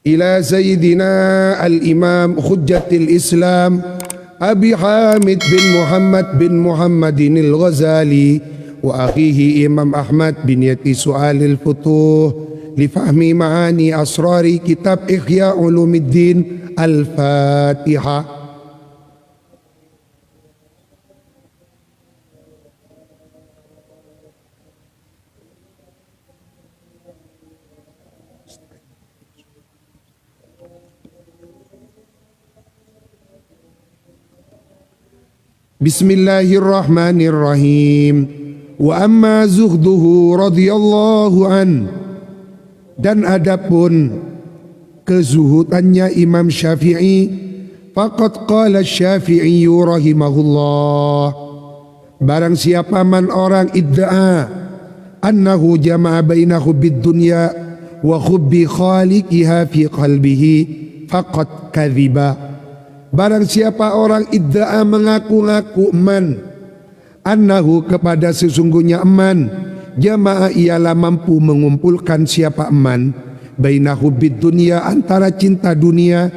ila sayyidina al-imam hujjatil Islam Abi Hamid bin Muhammadin al-Ghazali wa akhihi Imam Ahmad bin Yati Su'alil Futuh li fahmi ma'ani asrari kitab Ihya Ulumuddin. Al-Fatihah. Bismillahirrahmanirrahim. Wa amma zuhduhu radhiyallahu an. Dan adapun kezuhudannya Imam Syafi'i, faqad qala Syafi'i rahimahullah, barang siapa man orang idda'a annahu jama'a baina hubbid dunya wa hubbi khaliqiha fi qalbihi faqad kadhiba. Barang siapa orang idda'a mengaku-ngaku man annahu kepada sesungguhnya eman jama'a ialah mampu mengumpulkan siapa eman baina hubbid dunya antara cinta dunia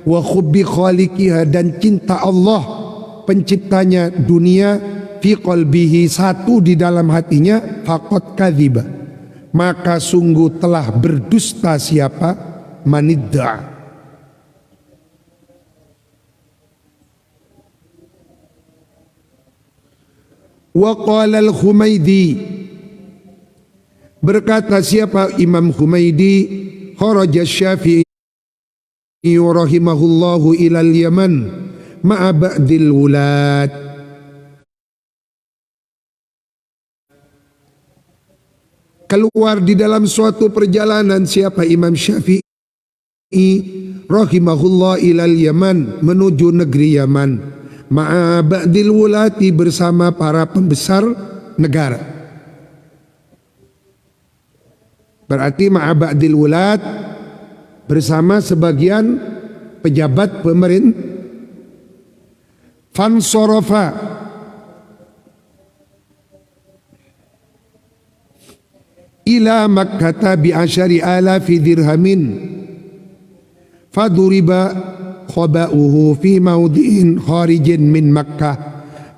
wa hubbi khaliqiha dan cinta Allah penciptanya dunia fi qalbihi satu di dalam hatinya faqad kadhiba maka sungguh telah berdusta siapa manidda'a. Wa qala al-Humaidi, berkata siapa Imam Humaidi, kharaja Syafi'i rahimahullahu ilal Yaman ma'a ba'dil wulad. Keluar di dalam suatu perjalanan siapa Imam Syafi'i rahimahullah ilal Yaman menuju negeri Yaman ma'a ba'dil wulati bersama para pembesar negara. Berarti ma'a ba'dil wulat bersama sebagian pejabat pemerintah. Fansorofa ila Makkah bi asyari alafi dirhamin faduriba khaba'uhu fi mawdi'in kharijin min Makkah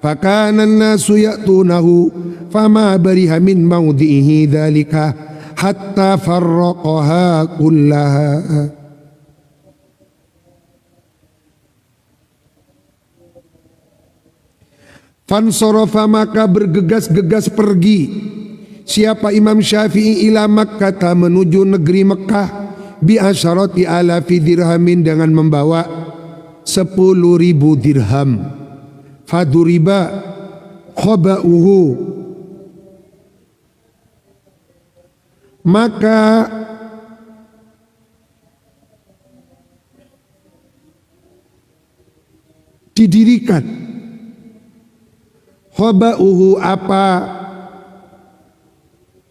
fakana an-nasu ya'tunahu fama bariha min mawdi'ihi dhalika hatta farraqaha kullaha. Fansarafa maka bergegas-gegas pergi siapa Imam Syafi'i ila Makkah menuju negeri Mekah bi asyarati alafi dirhamin dengan membawa 10.000 dirham. Faduriba khaba'uhu maka didirikan khaba'uhu apa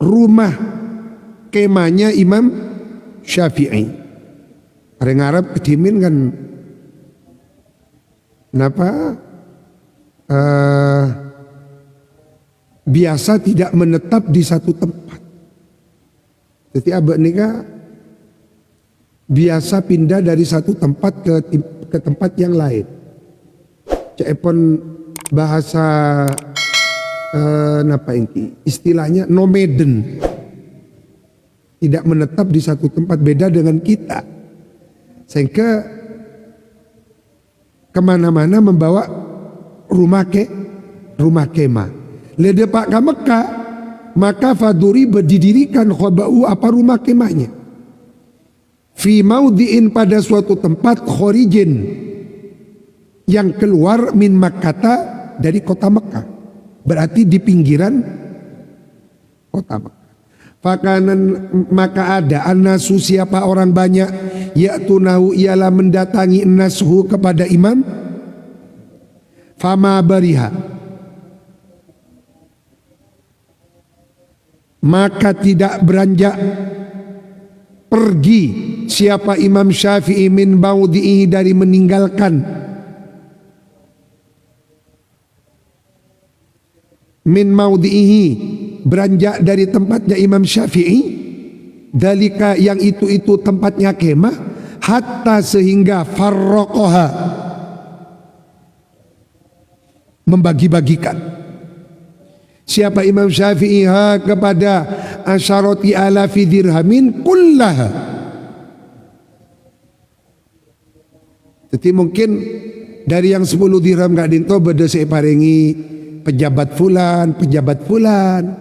rumah kemahnya Imam Syafi'i. Orang Arab kedimin kan kenapa biasa tidak menetap di satu tempat. Jadi abad nikah biasa pindah dari satu tempat ke tempat yang lain. Cepon bahasa napa ini istilahnya nomaden, tidak menetap di satu tempat, beda dengan kita sehingga kemana-mana membawa rumah kemah. Lede pak ke Mekah maka faduri berdirikan khaba'u apa rumah kemahnya fi maudiin pada suatu tempat khorijin yang keluar min Makkata dari kota Mekah, berarti di pinggiran kota Mekah. Fakanan maka ada annasu siapa orang banyak ya'tunahu ialah mendatangi nasuhu kepada imam fama bariha maka tidak beranjak pergi siapa Imam Syafi'i min maudi'i dari meninggalkan min maudi'ihi beranjak dari tempatnya Imam Syafi'i dalika yang itu tempatnya kemah hatta sehingga farraqaha, membagi-bagikan. Siapa Imam Syafi'i kepada asyarati alafi dirhamin kullaha. Jadi mungkin dari yang 10 dirham gak dinto beda saya paringi pejabat fulan.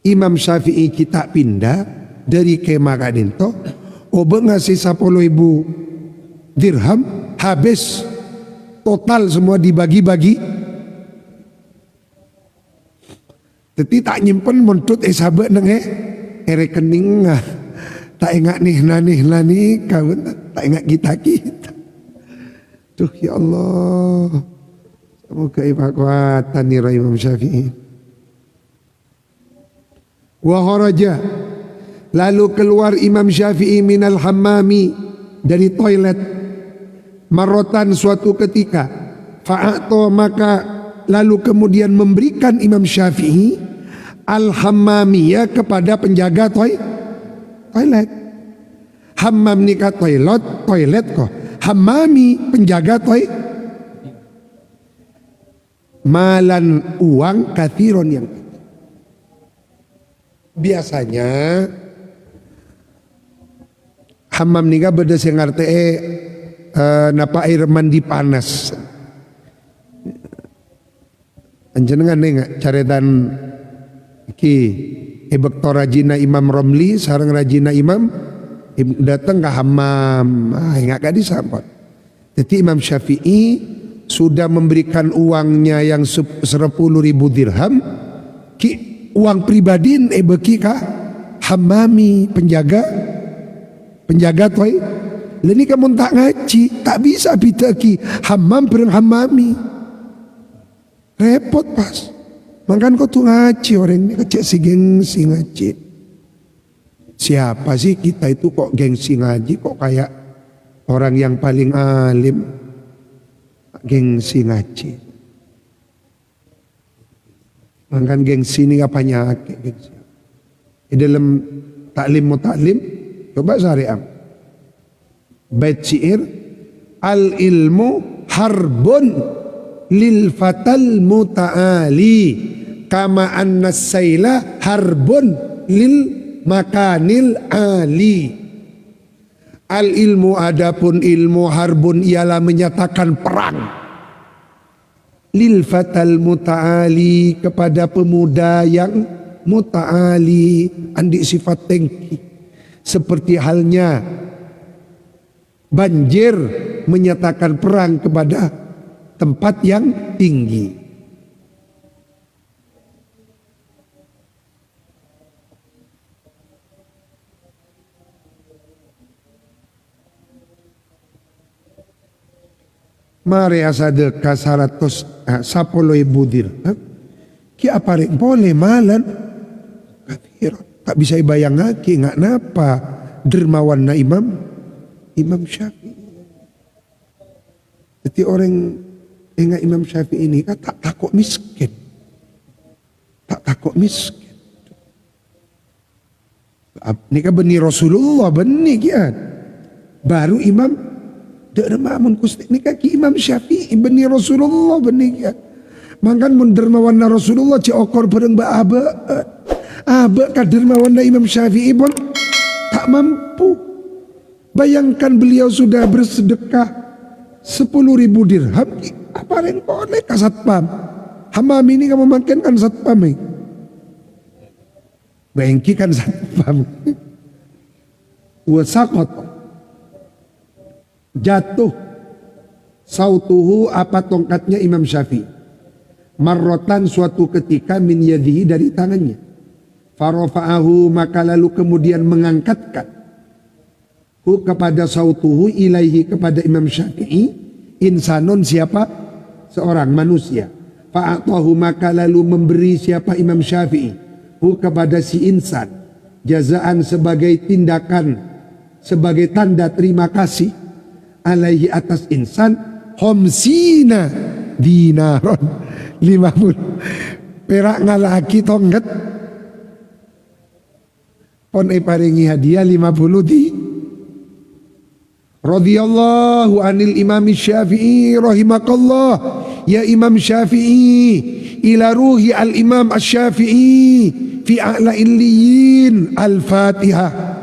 Imam Syafi'i kita pindah dari kemah gak dinto, obe ngasih 10.000 dirham, habis total semua dibagi-bagi. Jadi tak nyimpen montut sahabat neng rekening tak ingat nih kau tak ingat kita. Tuh ya Allah, semoga kekuatan ni Imam Syafi'i. Wa kharaja, lalu keluar Imam Syafi'i minal hammami, dari toilet, marotan suatu ketika, fa'ato maka lalu kemudian memberikan Imam Syafi'i al-hammamiyah kepada penjaga toilet. Hammam nikah toilet kok. Hammami penjaga malan uang kathiron yang biasanya hammam nikah beda sing ngarte napa air mandi panas. Anjenengan nengak caretan ki ebek rajina Imam Romli sareng rajina Imam datang ke hammam, ingat gak disambut. Jadi Imam Syafi'i sudah memberikan uangnya yang 10.000 dirham ki uang pribadi ebeki ka hammami penjaga toy. Leni kamu tak ngaji, tak bisa bidaki hammam bareng hammami. Repot pas. Makan kau tuh ngaji orang ini kecek si gengsi ngaji. Siapa sih kita itu kok gengsi ngaji, kok kayak orang yang paling alim gengsi ngaji. Makan gengsi ini apa nyakit gengsi. Di dalam taklim mutaklim coba syariah. Bait syair al ilmu harbun lil fatal muta'ali kama anna sayla harbun lil makanil ali. Al ilmu adapun ilmu harbun ialah menyatakan perang lil fatal muta'ali kepada pemuda yang muta'ali, andi sifat tinggi, seperti halnya banjir menyatakan perang kepada tempat yang tinggi. Mari asade kasaratos 10.000 dirham ki apa rek boleh malan kathir tak bisa bayang lagi nggak napa dermawan na Imam Syafi'i. Jadi orang ingat Imam Syafi'i ini kan tak takut miskin. Ini kan benih Rasulullah benih kian. Baru Imam dermawan kusti ini kaki Imam Syafi'i benih Rasulullah benih kian. Makan mun dermawan Rasulullah ciokor bareng abe ka dermawan Imam Syafi'i pun tak mampu. Bayangkan beliau sudah bersedekah 10.000 dirham, apa yang boleh ke satpam? Hammam ini kamu makan kan satpam ini. Bengki kan satpam. Wasakot jatuh sautuhu apa tongkatnya Imam Syafi'i. Marrotan suatu ketika min yadihi dari tangannya. Farofa'ahu maka lalu kemudian mengangkatkan kepada sautuhu ilaihi kepada Imam Syafi'i insanun siapa seorang manusia. Fa'atahu maka lalu memberi siapa Imam Syafi'i kepada si insan jazaan sebagai tindakan sebagai tanda terima kasih alaihi atas insan homsina dinaron 50 perak ngalaki tongget pon paringi hadiah 50 di radhiyallahu anil Imam Syafi'i rahimakallah, ya Imam Syafi'i, ila ruhi al Imam Asy-Syafi'i fi a'la illiyin. Al-Fatihah.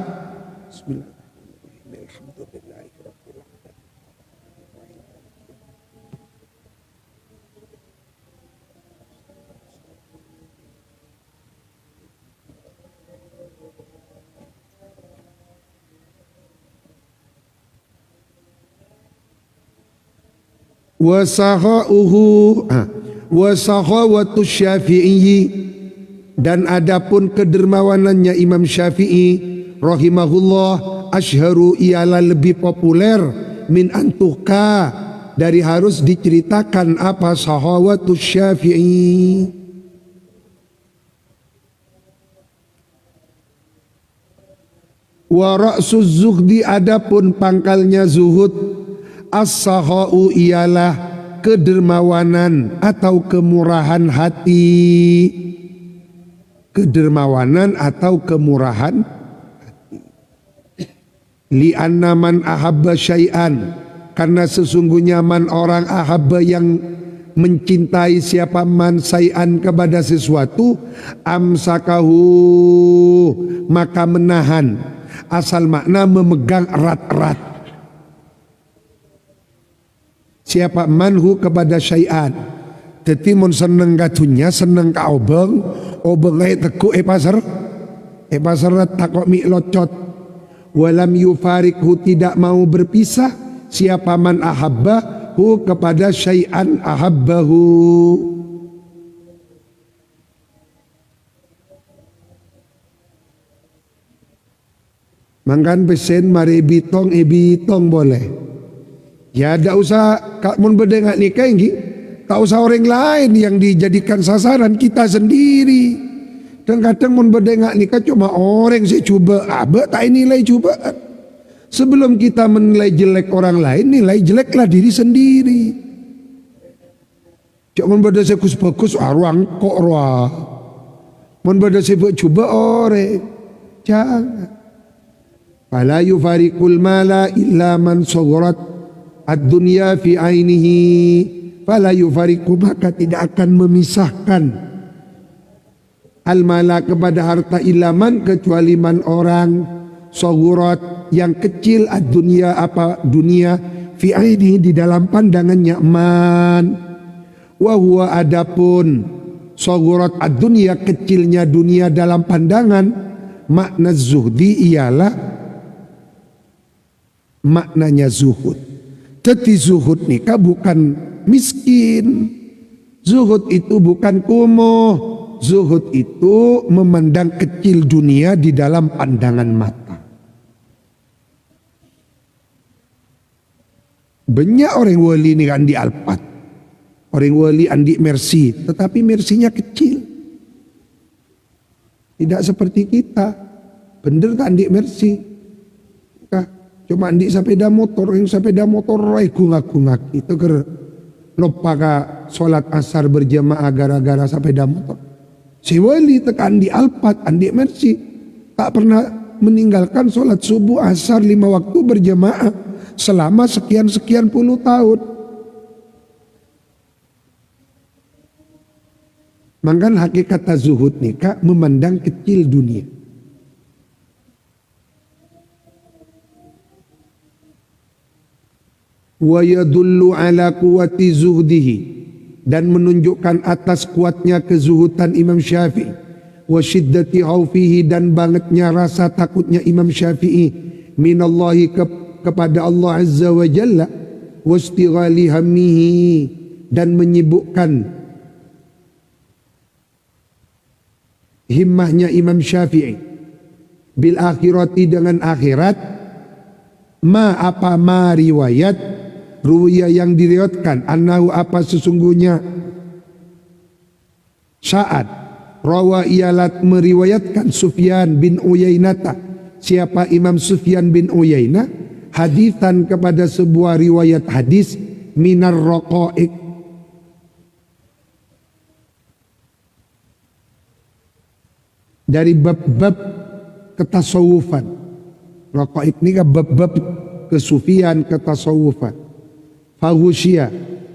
Wasakhawatu Syafi'i, dan adapun kedermawanannya Imam Syafi'i rahimahullah, asyharu ialah lebih populer min antuka, dari harus diceritakan apa sahawatu Syafi'i. Wa ra'suz zuhdi, adapun pangkalnya zuhud, as-sakha'u ialah kedermawanan atau kemurahan hati. Kedermawanan atau kemurahan hati. Li'anna man ahabba syai'an, karena sesungguhnya man orang ahabba yang mencintai siapa man syai'an kepada sesuatu, amsakahu maka menahan, asal makna memegang erat-erat. Siapa manhu kepada syai'an, teti mun seneng katunya, seneng ka obeng, obeng teku pasar takok mi locot. Walam yufarikhu, tidak mau berpisah, siapa man ahabba hu kepada syai'an ahabbahu. Mangkan pesen mari bitong boleh. Ya tidak usah mun berdengar nikah ini, tak usah orang lain yang dijadikan sasaran, kita sendiri. Dan kadang mun berdengar nikah cuma orang saya coba, tak nilai cobaan. Sebelum kita menilai jelek orang lain, nilai jeleklah diri sendiri. Cuma mun berdengar bagus ruang kok ruang. Mun berdengar coba orang, jangan. Fala yufarikul mala illa man sagharat ad-dunya fi ainihi, fala yufariqu, maka tidak akan memisahkan al-mala kepada harta ilaman, kecuali man orang sagharat yang kecil, ad-dunya apa dunia, fi ainihi di dalam pandangannya man. Wa huwa, adapun sagharat ad-dunya kecilnya dunia dalam pandangan, makna zuhdi ialah maknanya zuhud. Jadi zuhud nikah bukan miskin, zuhud itu bukan kumuh, zuhud itu memandang kecil dunia di dalam pandangan mata. Banyak orang wali ini kan di Alpat, orang wali andi mercy, tetapi mersinya kecil, tidak seperti kita. Bener tak andi mercy? Cuma andi sepeda motor, yang sepeda motor gungak itu lupa ka sholat asar berjamaah gara-gara sepeda motor. Si wali tekan di Alpat, andi mercy, tak pernah meninggalkan sholat subuh asar 5 waktu berjamaah selama sekian puluh tahun. Mangkan hakikat zuhud nikah memandang kecil dunia. Wa yadullu ala quwwati zuhdihi, dan menunjukkan atas kuatnya kezuhudan Imam Syafi'i, wa syiddati khaufihi, dan bangetnya rasa takutnya Imam Syafi'i minallahi kepada Allah Azza wa Jalla, wa istighali hammihi, dan menyibukkan himmahnya Imam Syafi'i bil akhirati, dengan akhirat, ma riwayat ruwiya yang diriwayatkan, annahu apa sesungguhnya, saat rawa ialah meriwayatkan Sufyan bin Uyainata, siapa Imam Sufyan bin Uyainah, hadithan kepada sebuah riwayat hadis, minar raqaiq, dari bab-bab ketasawufan. Raqaiq ini kan bab-bab kesufian, ketasawufan. Faghusya,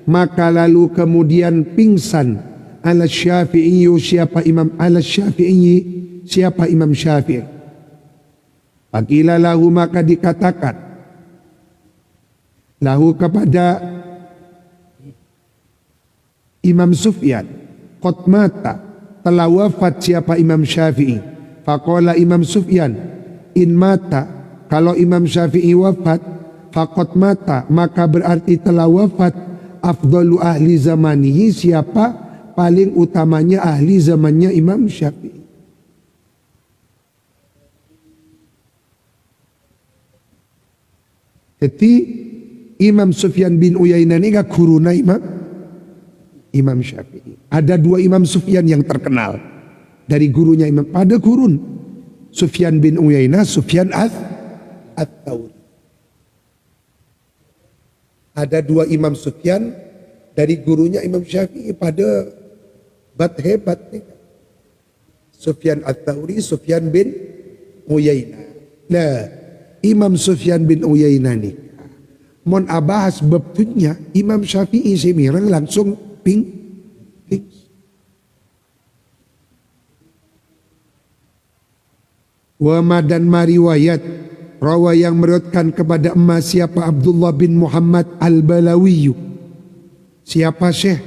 maka lalu kemudian pingsan ala Syafi'i, siapa Imam ala Syafi'i, siapa Imam Syafi'i. Faqila lahu, maka dikatakan lahu kepada Imam Sufyan, qad mata, telah wafat siapa Imam Syafi'i. Faqala Imam Sufyan, in mata, kalau Imam Syafi'i wafat, faqad mata, maka berarti telah wafat afdalu ahli zamanihi, siapa paling utamanya ahli zamannya Imam Syafi'i. Jadi Imam Sufyan bin Uyainah ini gak guruna Imam Syafi'i. Ada dua Imam Sufyan yang terkenal dari gurunya Imam pada gurun. Sufyan bin Uyainah, Sufyan Ats-Tsauri. Ada dua Imam Sufyan dari gurunya Imam Syafi'i pada hebat nih. Sufyan Ats-Tsauri, Sufyan bin Uyainah. Nah, Imam Sufyan bin Uyainah nih, mon abahas babtunya Imam Syafi'i semirang langsung ping. Wa dan mariwayat rawa yang meriwayatkan kepada emas siapa Abdullah bin Muhammad Al-Balawi. Siapa Syekh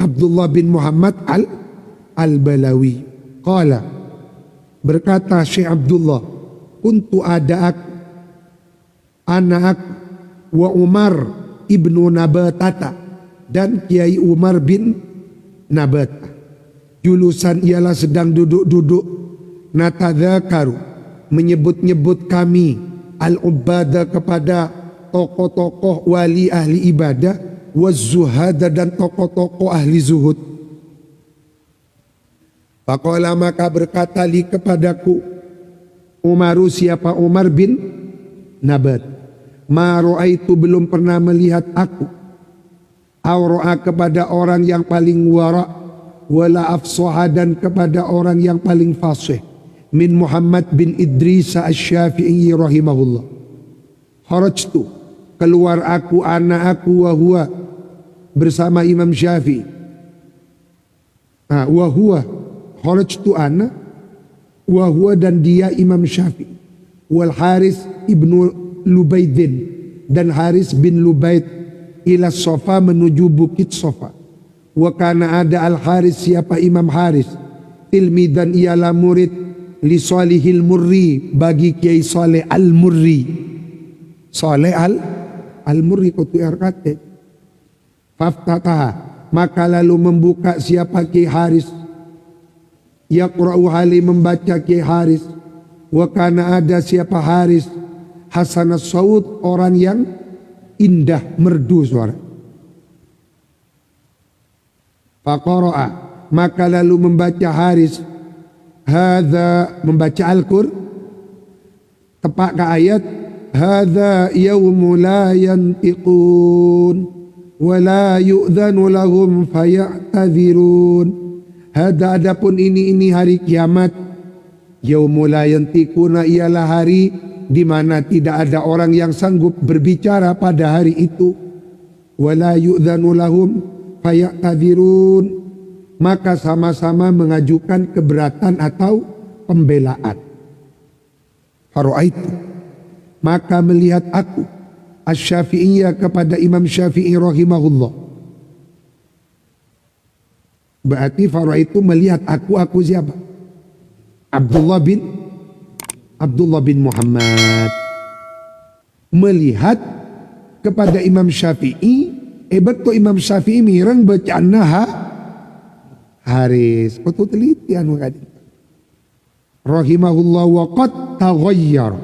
Abdullah bin Muhammad Al-Balawi. Qala, berkata Syekh Abdullah, kuntu ada anak wa Umar ibnu Nabatata, dan Kiai Umar bin Nabatah. Julusan ialah sedang duduk-duduk, natadzakaru, menyebut-nyebut kami al-ubada kepada tokoh-tokoh wali ahli ibadah, waz-zuhada, dan tokoh-tokoh ahli zuhud. Faqala, maka berkata li kepadaku Umaru, siapa Umar bin Nabat, ma ra'aitu, belum pernah melihat aku, awra'a, kepada orang yang paling wara, wala afsaha, dan kepada orang yang paling fasih, min Muhammad bin Idris asy-Syafi'i rahimahullah. Kharajtu, keluar aku, anak aku, wa huwa, bersama Imam Syafi'i. Wa huwa, kharajtu ana, wa huwa, dan dia Imam Syafi'i, wal Haris ibnu Lubaidin, dan Haris bin Lubaid, ila Sofa, menuju bukit Sofa. Wa kana ada al Haris, siapa Imam Haris, tilmidan, ialah murid, li Salihil Murri, bagi Kiai Saleh Al-Murri. Saleh Al-Murri kutu RKT. Faftataha, maka lalu membuka siapa Kiai Haris, yaqra'u, hali membaca Kiai Haris. Wa kana ada siapa Haris, hasanas saud, orang yang indah merdu suara. Faqara'a, maka lalu membaca Haris, hadza, membaca Al-Qur'an, tepak ke ayat, hadza yaumu la yantiqun wa la yu'dhanu lahum faya'tadzirun. Hadza, adapun ini hari kiamat, yaumu la yantiquna, ialah hari di mana tidak ada orang yang sanggup berbicara pada hari itu. Wala yu'dzanu lahum faya'tadzirun, maka sama-sama mengajukan keberatan atau pembelaan. Fara'aitu, maka melihat aku, asy-Syafi'iyya, kepada Imam Syafi'i rahimahullah. Berarti fara'aitu melihat aku siapa? Abdullah bin Muhammad melihat kepada Imam Syafi'i. Betul Imam Syafi'i mirang bacaan Haris. Betul teliti anu kadin. Rahimahullah, wa qad taghayyar.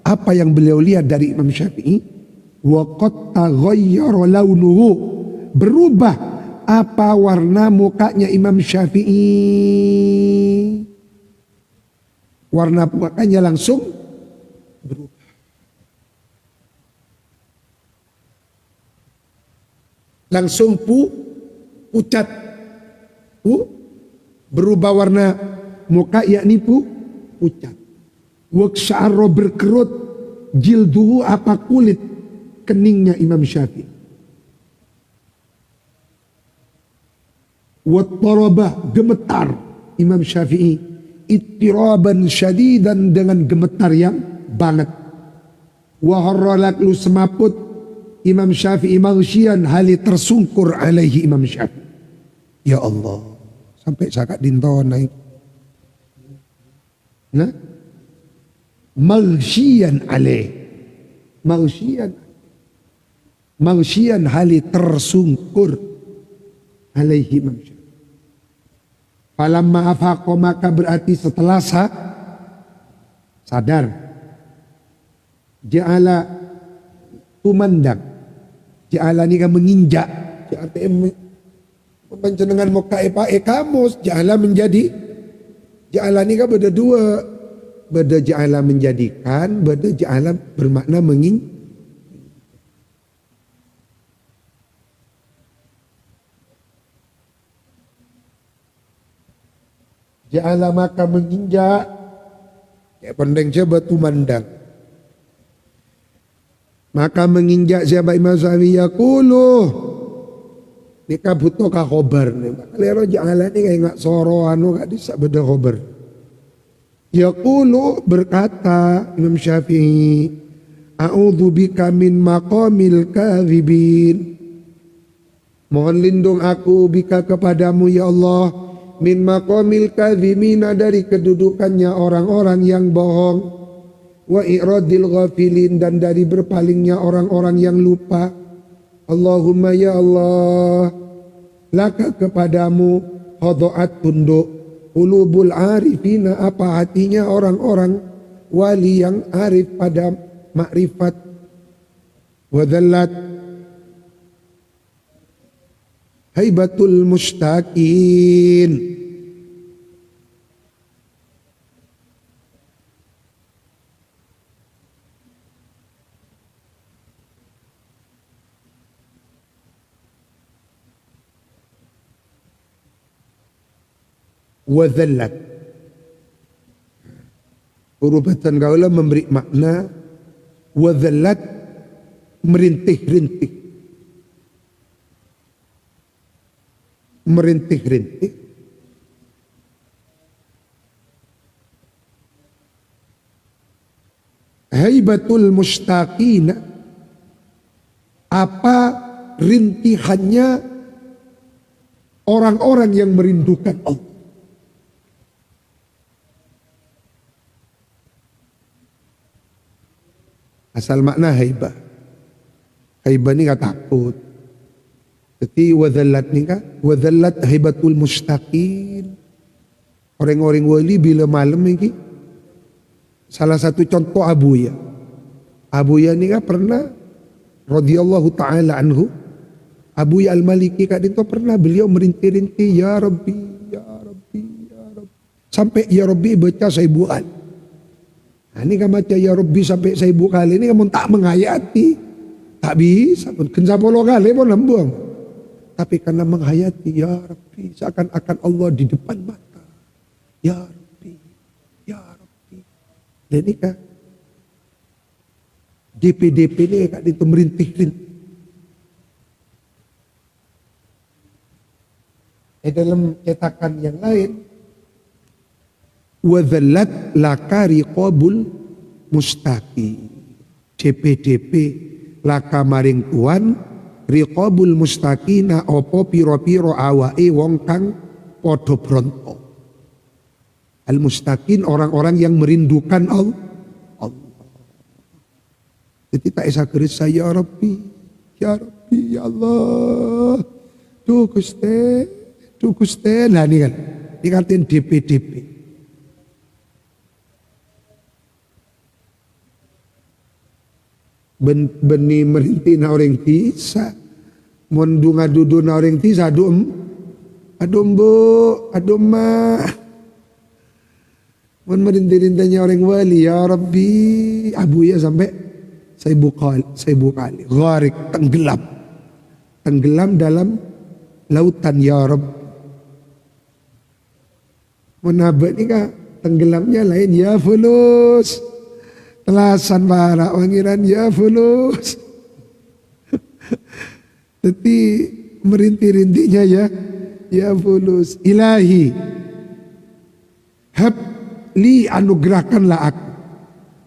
Apa yang beliau lihat dari Imam Syafi'i? Wa qad taghayyara launuhu, berubah apa warna mukanya Imam Syafi'i. Warna mukanya langsung berubah. Langsung pucat, berubah warna muka, yakni pucat. Waqsya'arra, berkerut, jilduhu apa kulit keningnya Imam Syafi'i. Wattaraba gemetar Imam Syafi'i ittiraban syadidan dengan gemetar yang banget. Waharralat lu semaput Imam Syafi'i maghsyian hali tersungkur alaihi Imam Syafi'i. Ya Allah, sampai sakak dintawan naik. Nah, maghsyian alaih, maghsyian hali tersungkur alaihi Imam Syafi'i. Falamma afaqo maka berarti setelah sadar. Ja'ala tumandang. Ja'ala ni kan menginjak. Panjenengan mau kae kamus. Ja'ala menjadi. Ja'ala ni kan beda dua. Beda ja'ala menjadikan. Beda ja'ala bermakna menginjak. Ja'ala maka menginjak. Ya pendeng siapa tumandang. Maka menginjak siapa Imam Syafi'i yaqulu. Nika butuh ka khobar. Lero ja'ala ni kayak ngak soro anu gak bisa beda khobar. Yaqulu berkata Imam Syafi'i. A'udhu bika min maqamil kadhibin. Mohon lindung aku bika kepadamu ya Allah. Min maqamil kadhimina dari kedudukannya orang-orang yang bohong. Wa i'radil ghafilin dan dari berpalingnya orang-orang yang lupa. Allahumma ya Allah. Laka kepadamu khodoat tunduk. Qulubul arifina apa hatinya orang-orang wali yang arif pada makrifat. Wa dhallat haibatul mustaqin. Wadhallat. Urubatan kaula memberi makna wadhallat merintih-rintih. Merintih-rintih. Haibatul mustaqina. Apa rintihannya orang-orang yang merindukan Allah. Asal makna haibah. Haibah ni gak takut. Jadi wadhallat ni kan. Wadhallat haibatul mustaqin. Orang-orang wali bila malam ni. Salah satu contoh Abuya. Abuya ni kan pernah. Radhiyallahu ta'ala anhu. Abuya al-Maliki kan itu pernah beliau merintih-rintih. Ya Rabbi, Ya Rabbi, Ya Rabbi. Sampai Ya Rabbi baca 1000 kali. Nah, ini kan baca Ya Rabbi sampai 1000 kali ini kamu tak menghayati. Tak bisa pun. Kenapa 10 kali pun lambung. Tapi karena menghayati Ya Rabbi. Seakan-akan Allah di depan mata. Ya Rabbi. Ya Rabbi. Dan ini kan. DP-DP ini kan itu merintih-rintih. Dalam cetakan yang lain. Wadhallat laka riqabul mustaqi. CPDP laka maring tuan riqabul mustaqina opo piro-piro awake wong kang podo bronto. Al mustaqin orang-orang yang merindukan Allah. Jadi tak isa keris saya Rabbi. Ya Rabbi ya Allah. Duh Gusti. Nah ini kan. Dikatain DP-DP. Beni merintih na orang tisa. Mondunga dudu na orang tisa. Adum bu. Adum ma. Mon merintih-rintihnya orang wali. Ya Rabbi. Abuya sampai 1000 kali. Gharik. Tenggelam. Tenggelam dalam lautan Ya Rabbi. Menabat ni kah tenggelamnya lain. Ya fulus. Telasan para pangeran ya fulus. Jadi merintih-rintihnya ya fulus. Ilahi, hab li anugerahkanlah aku.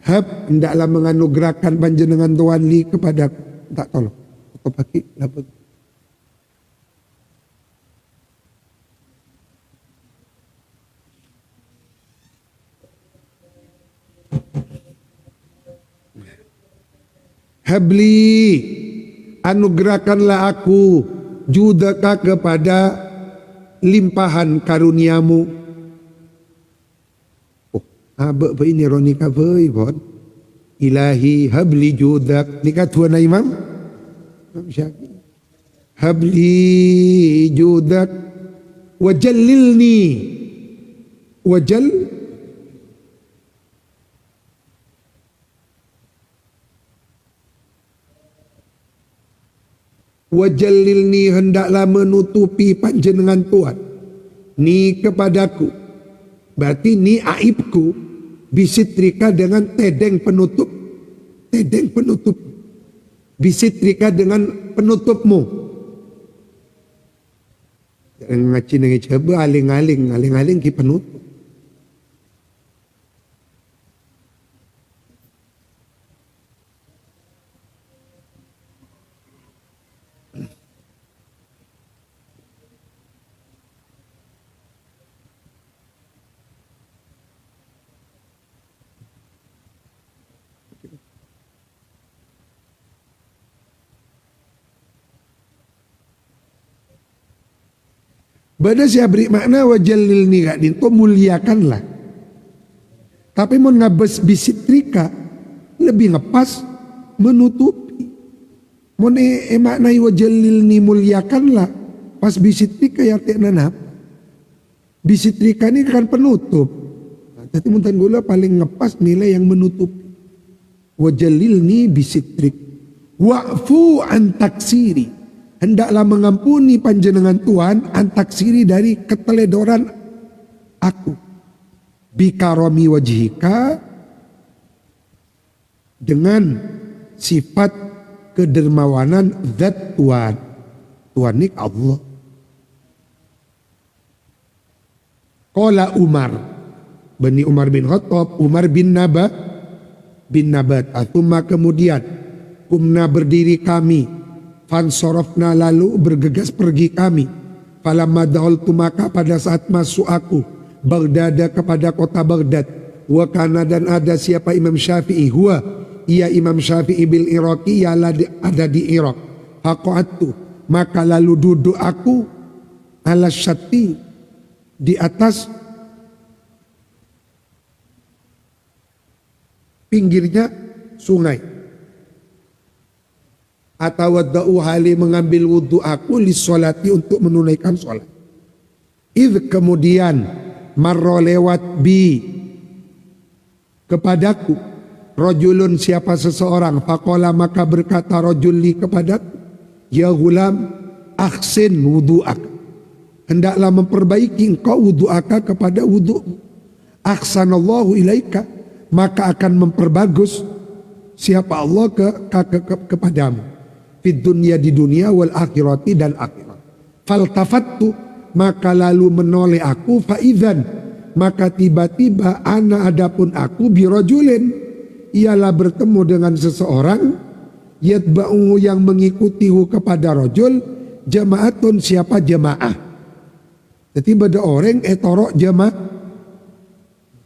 Hab hendaklah menganugerahkan panjenengan Tuhan li kepadaku. Tak tolong. Aku pakai lapor. Habli, anugerahkanlah aku judaka kepada limpahan karuniamu. Oh, abek ini ronika bon. Ilahi habli judak. Nikah tuan Imam Syafi'i. Habli judak wajallilni wajallilni, hendaklah menutupi panjenengan Tuhan ni kepadaku. Berarti ni aibku bisitrika dengan tedeng penutup. Bisitrika dengan penutupmu. Ngaci nengi coba aling-aling ki penutup. Bada saya beri makna wajalil ni kak din, kau muliakanlah. Tapi mau ngabes bisitrika lebih ngepas menutupi. Mau maknai wajalil ni muliakanlah, pas bisitrika ya tak nanap. Bisitrika ni kan penutup. Tapi muntan gula paling ngepas nilai yang menutupi. Wajalil ni bisitrik. Wa'fu an taksiri. Hendaklah mengampuni panjenengan Tuhan antaksiri dari keteledoran aku. Bikaromi wajhika, dengan sifat kedermawanan zat Tuhan. Tuhan ini Allah. Qala Umar, Bani Umar bin Khattab, Umar bin Nabat. Athumma kemudian, kumna berdiri kami. Fansorofna lalu bergegas pergi kami. Falamma daholtu maka pada saat masuk aku Baghdad kepada kota Baghdad. Wa kana dan ada siapa Imam Syafi'i. Huwa ia Imam Syafi'i bil Iraqi ialah ada di Irak. Faqa'atu maka lalu duduk aku ala syati di atas pinggirnya sungai. Atau wadda'u hali mengambil wudhu aku lissolati untuk menunaikan sholat. Idh kemudian marro lewat bi kepadaku rojulun siapa seseorang. Faqala maka berkata rojul li kepadaku, ya gulam ahsin wudhu'ak, hendaklah memperbaiki engkau wudhu'aka kepada wudhu'mu. Ahsanallahu ilaika, maka akan memperbagus siapa Allah kepadamu. Fid dunia di dunia wal akhirati dan akhirat. Faltafattu maka lalu menoleh aku faizan maka tiba-tiba ana adapun aku birojulin ialah bertemu dengan seseorang yatba'u yang mengikutihu kepada rojul jamaatun siapa jamaah. Jadi beda orang etorok jamaah.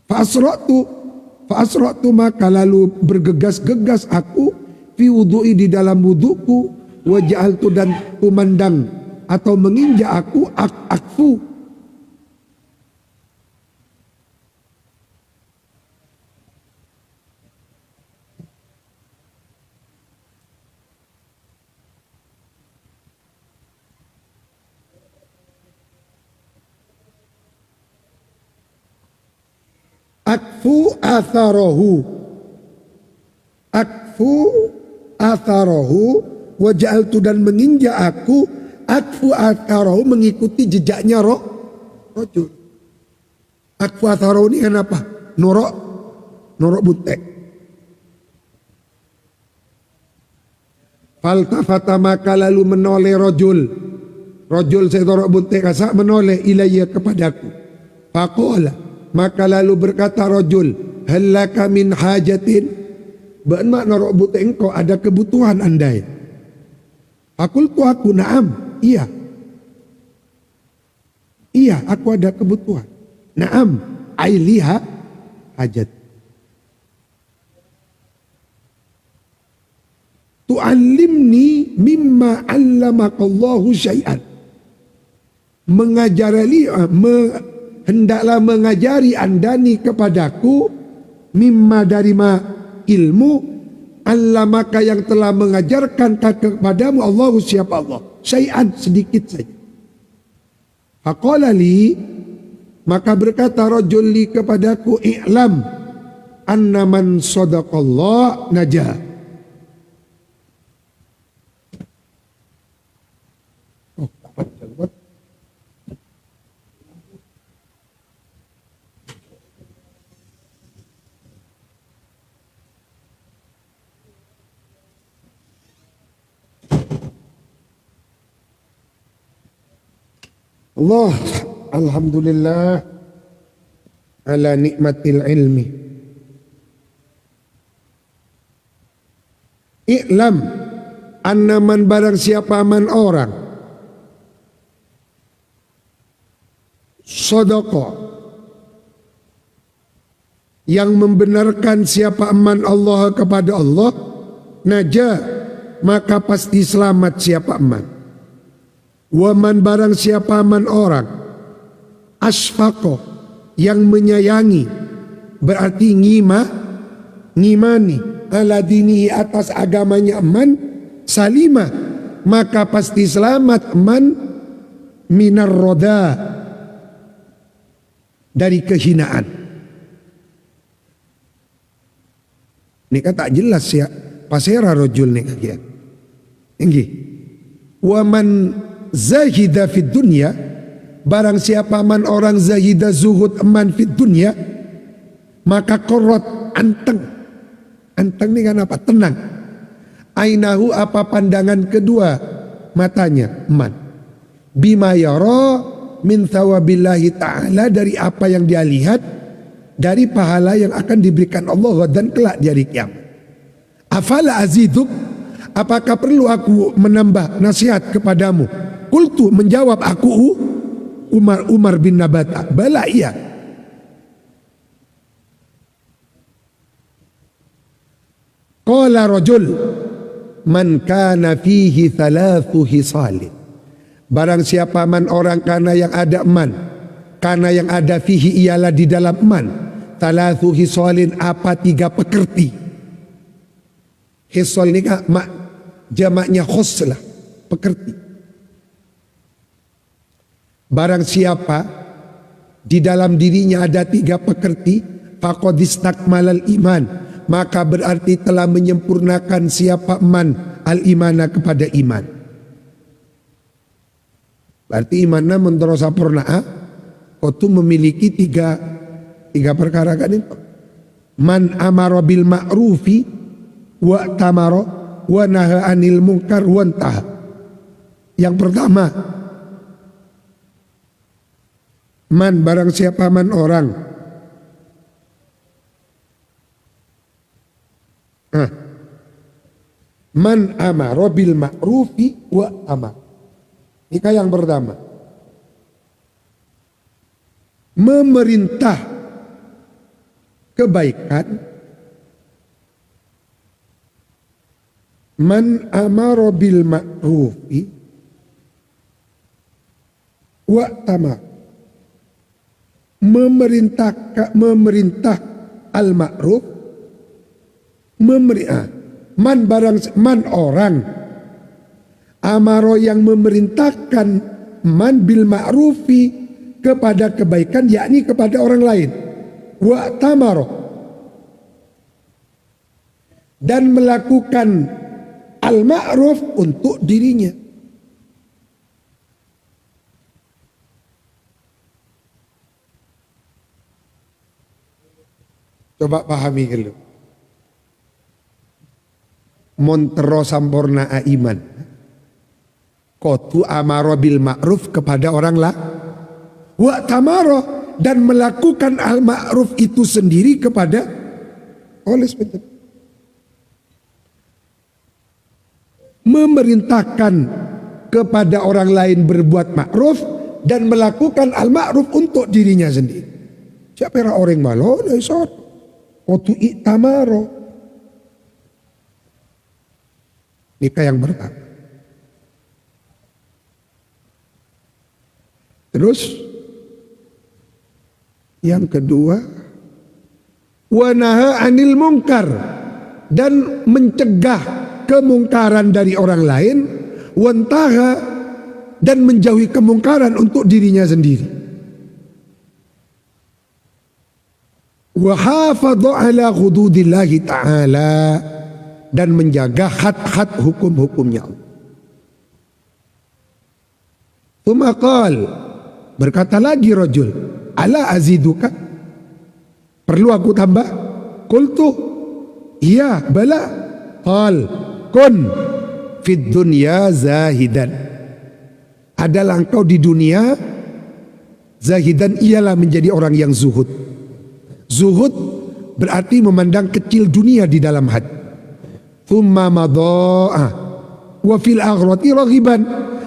Fa'asra'tu maka lalu bergegas-gegas aku fi wudu'i di dalam wuduku wa ja'altu dan kumandang atau menginjak aku akfu atharahu wa ja'altu dan menginjak aku akfu atharahu mengikuti jejaknya rojul. Akfu atharahu ini kan apa? Norok butek. Faltafata maka lalu menoleh rojul. Rojul setorok bunte kasak menoleh ilayya kepadaku. Faqala maka lalu berkata rojul, halaka min hajatin. Ba'an makna rok bunte engkau ada kebutuhan andai. Aku naam, iya. Iya, aku ada kebutuhan. Naam, ailiha hajat. Tu'allimni mimma 'allamakallahu syai'an. Hendaklah mengajari andani kepadaku mimma dari ilmu 'allamaka yang telah mengajarkan kepadamu Allahu siapa Allah. Syai'an sedikit saja. Faqala li maka berkata rajul li kepadaku i'lam anna man sadaqallah najah. Allah, alhamdulillah ala nikmatil ilmi. I'lam anna man barang siapa man orang sodoko yang membenarkan siapa man Allah kepada Allah, najah maka pasti selamat siapa man. Waman barang siapa man orang asfaqo yang menyayangi berarti ngimani ala dinihi atas agamanya man salima maka pasti selamat man minar roda dari kehinaan. Ini kan tak jelas ya pasera rojul nih kagian. Inggi waman zahida fid dunya barang siapa man orang zahida zuhud man fid dunya maka korot anteng ini kan apa? Tenang. Ainahu apa pandangan kedua matanya man bima yara min thawabillahi ta'ala dari apa yang dia lihat dari pahala yang akan diberikan Allah dan kelak di hari kiamat. Afala aziduk apakah perlu aku menambah nasihat kepadamu? Kultu menjawab aku Umar bin Nabata. Bala iya. Qala rajul man kana fihi thalathu hisalin. Barang siapa man orang kana yang ada man. Kana yang ada fihi ialah di dalam man. Thalathu hisalin apa 3 pekerti. Hisal ni kan jamaknya khuslah. Pekerti. Barang siapa di dalam dirinya ada 3 pekerti, faqad istakmalal iman, maka berarti telah menyempurnakan siapa man al imana kepada iman. Berarti imannya menurut sampurna kau tu memiliki tiga perkara kan itu. Man amara bil ma'rufi wa tamara wa naha anil munkar wa taha. Yang pertama, man barang siapa man orang man amara bil ma'rufi wa amar. Ini yang pertama. Memerintah kebaikan. Man amara bil ma'rufi wa amar. Memerintah al-ma'ruf man orang amaro yang memerintahkan man bil ma'rufi kepada kebaikan yakni kepada orang lain wa tamaro dan melakukan al-ma'ruf untuk dirinya. Coba pahami dulu. montero sampurna iman. Kotu amaro bil ma'ruf kepada orang lah. Wa tamaro dan melakukan al ma'ruf itu sendiri kepada oleh sebentar. Memerintahkan kepada orang lain berbuat ma'ruf dan melakukan al ma'ruf untuk dirinya sendiri. Siapa yang orang malo? Kotu itamaro. Nikah yang pertama. Terus yang kedua, wanaha anil mungkar, dan mencegah kemungkaran dari orang lain, wantaha, dan menjauhi kemungkaran untuk dirinya sendiri. Wa hafadha ala hududillahi ta'ala, dan menjaga had-had hukum-hukumnya Allah. Tumakal, berkata lagi rajul, ala aziduka, perlu aku tambah? Qultu, iya bala. Qal, kun fid dunya zahidan, adalah engkau di dunia zahidan, ialah menjadi orang yang zuhud. Zuhud berarti memandang kecil dunia di dalam hati. Thumma madha'ah wa fil akhirati raghiban,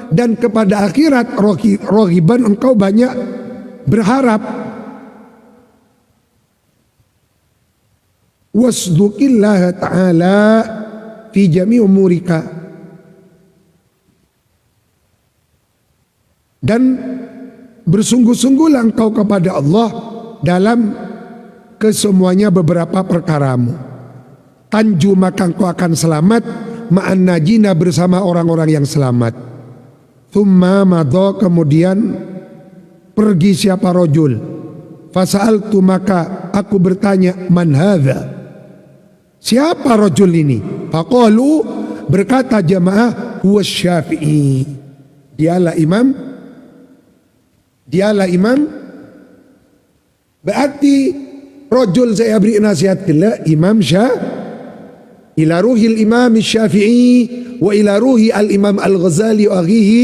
dan kepada akhirat raghiban, engkau banyak berharap. Wasduqillaha ta'ala fi jami' umurika, dan bersungguh-sungguhlah engkau kepada Allah dalam kesemuanya beberapa perkaramu. Tanju, maka engkau akan selamat, ma'an najina, bersama orang-orang yang selamat. Thumma madha, kemudian pergi siapa rajul. Fasa'altu, maka aku bertanya, man hadha, siapa rajul ini? Faqalu, berkata jamaah, huwa Syafi'i, dialah imam. Berarti rajul, saya beri nasihat kila Imam Syafi'i, ila ruhil imam Syafi'i wa ila ruhi al imam al Ghazali wa aghihi.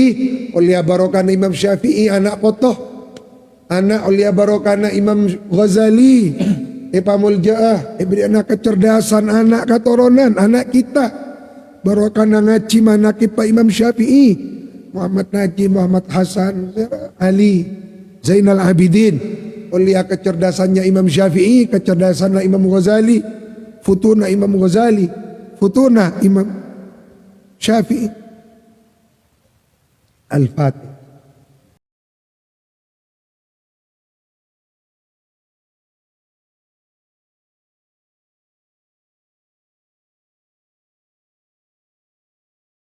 Ulia barokana Imam Syafi'i anak potoh, anak ulia barokana Imam Ghazali Ipamulja'ah, beri anak kecerdasan, anak keturunan, anak kita barokana ngaji manakib Pak Imam Syafi'i, Muhammad Najib, Muhammad Hasan, Ali Zainal Abidin. Ulia kecerdasannya Imam Syafi'i, kecerdasannya Imam Ghazali, futuna Imam Ghazali, futuna Imam Syafi'i. Al-Fatihah.